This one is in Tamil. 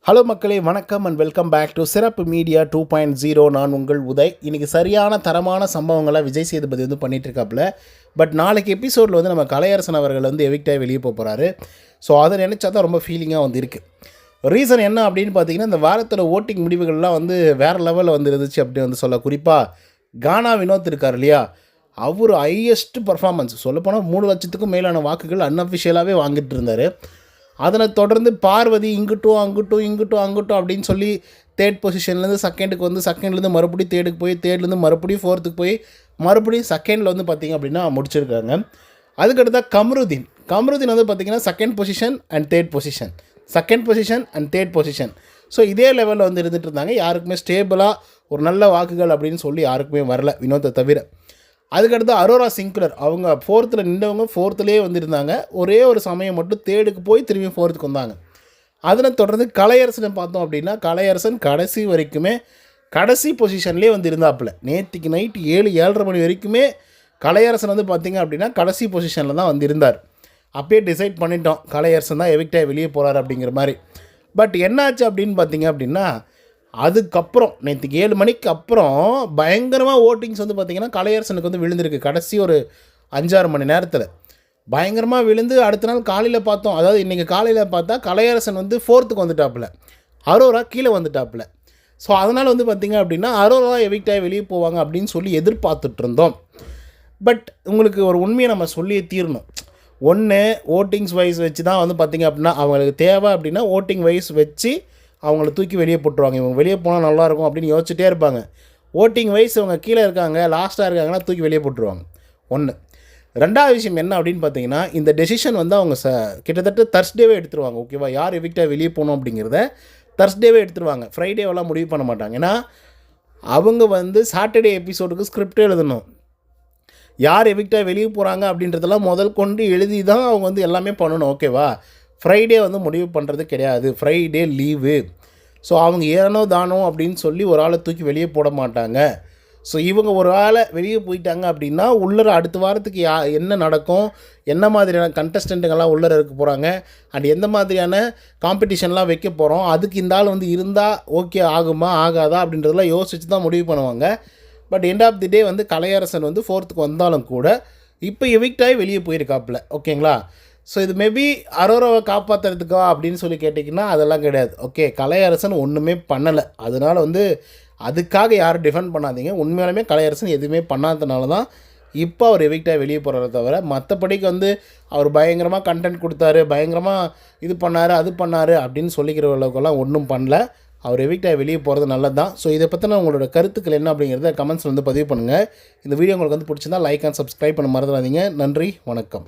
ஹலோ மக்களே, வணக்கம் அண்ட் வெல்கம் பேக் டு சிறப்பு மீடியா 2.0. நான் உங்கள் உதய். இன்றைக்கி சரியான தரமான சம்பவங்களை விஜய் சேதுபதி வந்து பண்ணிகிட்ருக்காப்புல. பட் நாளைக்கு எபிசோடில் வந்து நம்ம கலையரசன் அவர்கள் வந்து எவிக்டாகி வெளியே போகிறாரு. ஸோ அதை நினச்சா தான் ரொம்ப ஃபீலிங்காக வந்து இருக்குது. ரீசன் என்ன அப்படின்னு பார்த்தீங்கன்னா, இந்த வாரத்தில் ஓட்டிங் முடிவுகள்லாம் வந்து வேறு லெவலில் வந்து இருந்துச்சு அப்படின்னு வந்து சொல்ல. குறிப்பாக கானா வினோத் இருக்கார் இல்லையா, அவர் ஹையஸ்ட் பர்ஃபார்மன்ஸ் சொல்லப்போனால் 3 லட்சத்துக்கும் மேலான வாக்குகள் அன்அஃபிஷியலாகவே வாங்கிட்டு இருந்தார். அதனை தொடர்ந்து பார்வதி இங்கிட்டும் அங்கிட்டும் அப்படின்னு சொல்லி தேர்ட் பொசிஷன்லேருந்து செகண்டுக்கு வந்து செகண்ட்லேருந்து மறுபடியும் தேர்டுக்கு போய் தேர்ட்லேருந்து மறுபடியும் ஃபோர்த்துக்கு போய் மறுபடியும் செகண்டில் வந்து பார்த்திங்க அப்படின்னா முடிச்சிருக்காங்க. அதுக்கடுத்தா கமருதீன் வந்து பார்த்திங்கன்னா second position and third position. So இதே லெவலில் வந்து இருந்துகிட்டு இருந்தாங்க. யாருக்குமே ஸ்டேபிளாக ஒரு நல்ல வாக்குகள் அப்படின்னு சொல்லி யாருக்குமே வரல, வினோத்தை தவிர. அதுக்கடுத்து அரோரா சிங்க்லர், அவங்க ஃபோர்த்தில் நின்றவங்க ஃபோர்த்துலேயே வந்துருந்தாங்க. ஒரே ஒரு சமயம் மட்டும் தேர்டுக்கு போய் திரும்பி ஃபோர்த்துக்கு வந்தாங்க. அதனை தொடர்ந்து கலையரசனை பார்த்தோம் அப்படின்னா, கலையரசன் கடைசி வரைக்குமே கடைசி பொசிஷன்லேயே வந்து இருந்தாப்புல. நேற்றுக்கு நைட்டு 7-7:30 மணி வரைக்குமே கலையரசன் வந்து பார்த்திங்க அப்படின்னா கடைசி பொசிஷனில் தான் வந்து இருந்தார். அப்பயே டிசைட் பண்ணிட்டோம், கலையரசன் தான் எவிக்டாகி வெளியே போகிறார் அப்படிங்கிற மாதிரி. பட் என்னாச்சு அப்படின்னு பார்த்திங்க அப்படின்னா, அதுக்கப்புறம் நேற்றுக்கு 7 மணிக்கு அப்புறம் பயங்கரமாக ஓட்டிங்ஸ் வந்து பார்த்திங்கன்னா கலையரசனுக்கு வந்து விழுந்திருக்கு. கடைசி ஒரு 5-6 மணி நேரத்தில் பயங்கரமாக விழுந்து அடுத்த நாள் காலையில் பார்த்தோம். அதாவது இன்றைக்கி காலையில் பார்த்தா கலையரசன் வந்து ஃபோர்த்துக்கு வந்துட்டாப்புல, அரோரா கீழே வந்துட்டாப்புல. ஸோ அதனால் வந்து பார்த்திங்க அப்படின்னா அரோரா எவிக்டாகி வெளியே போவாங்க அப்படின்னு சொல்லி எதிர்பார்த்துட்ருந்தோம். பட் உங்களுக்கு ஒரு உண்மையை நம்ம சொல்லியே தீரணும். ஒன்று ஓட்டிங்ஸ் வைஸ் வச்சு தான் வந்து பார்த்திங்க அப்படின்னா அவங்களுக்கு தேவை அப்படின்னா ஓட்டிங் வைஸ் வச்சு அவங்கள தூக்கி வெளியே போட்டுருவாங்க. இவங்க வெளியே போனால் நல்லாயிருக்கும் அப்படின்னு யோசிச்சுட்டே இருப்பாங்க. ஓட்டிங் வைஸ் இவங்க கீழே இருக்காங்க, லாஸ்ட்டாக இருக்காங்கன்னா தூக்கி வெளியே போட்டுருவாங்க. ஒன்று. ரெண்டாவது விஷயம் என்ன அப்படின்னு பார்த்தீங்கன்னா, இந்த டெசிஷன் வந்து அவங்க கிட்டத்தட்ட தர்ஸ்டேவே எடுத்துருவாங்க. ஓகேவா, யார் எவிக்டாக வெளியே போகணும் அப்படிங்கிறத தர்ஸ்டேவே எடுத்துருவாங்க. ஃப்ரைடேவெல்லாம் முடிவு பண்ண மாட்டாங்க. ஏன்னா அவங்க வந்து சாட்டர்டே எபிசோடுக்கு ஸ்கிரிப்டே எழுதணும். யார் எவிக்டாக வெளியே போகிறாங்க அப்படின்றதெல்லாம் முதல் கொண்டு எழுதி தான் அவங்க வந்து எல்லாமே பண்ணணும். ஓகேவா, ஃப்ரைடே வந்து முடிவு பண்ணுறது கிடையாது, ஃப்ரைடே லீவு. ஸோ அவங்க ஏனோ தானோ அப்படின்னு சொல்லி ஒரு ஆளை தூக்கி வெளியே போட மாட்டாங்க. ஸோ இவங்க ஒரு ஆளை வெளியே போயிட்டாங்க அப்படின்னா உள்ளர அடுத்த வாரத்துக்கு என்ன நடக்கும், என்ன மாதிரியான கண்டஸ்டண்ட்டுங்கள்லாம் உள்ளர இருக்க போகிறாங்க, அண்ட் எந்த மாதிரியான காம்படிஷன்லாம் வைக்க போகிறோம், அதுக்கு இந்த ஆள் வந்து இருந்தால் ஓகே ஆகுமா ஆகாதா அப்படின்றதெல்லாம் யோசிச்சு தான் முடிவு பண்ணுவாங்க. பட் எண்ட் ஆஃப் தி டே வந்து கலையரசன் வந்து ஃபோர்த்துக்கு வந்தாலும் கூட இப்போ எவிக்டாகி வெளியே போயிருக்காப்புல. ஓகேங்களா, ஸோ இது மேபி அரோராவை காப்பாற்றுறதுக்கா அப்படின்னு சொல்லி கேட்டிங்கன்னா அதெல்லாம் கிடையாது. ஓகே, கலையரசன் ஒன்றுமே பண்ணலை. அதனால் வந்து அதுக்காக யாரும் டிஃபெண்ட் பண்ணாதீங்க. உண்மையாலுமே கலையரசன் எதுவுமே பண்ணாததுனால தான் இப்போ அவர் எவிக்டாகி வெளியே போகிறத தவிர மற்றபடிக்கு வந்து அவர் பயங்கரமாக கண்டென்ட் கொடுத்தாரு, பயங்கரமாக இது பண்ணார் அது பண்ணார் அப்படின்னு சொல்லிக்கிற அளவுக்கெல்லாம் ஒன்றும் பண்ணல. அவர் எவிக்டாகி வெளியே போகிறது நல்லது தான். ஸோ இதை பற்றின உங்களோட கருத்துக்கள் என்ன அப்படிங்கிறத கமெண்ட்ஸில் வந்து பதிவு பண்ணுங்கள். இந்த வீடியோ உங்களுக்கு வந்து பிடிச்சிருந்தால் லைக் அண்ட் சப்ஸ்கிரைப் பண்ண மறந்துடாதீங்க. நன்றி, வணக்கம்.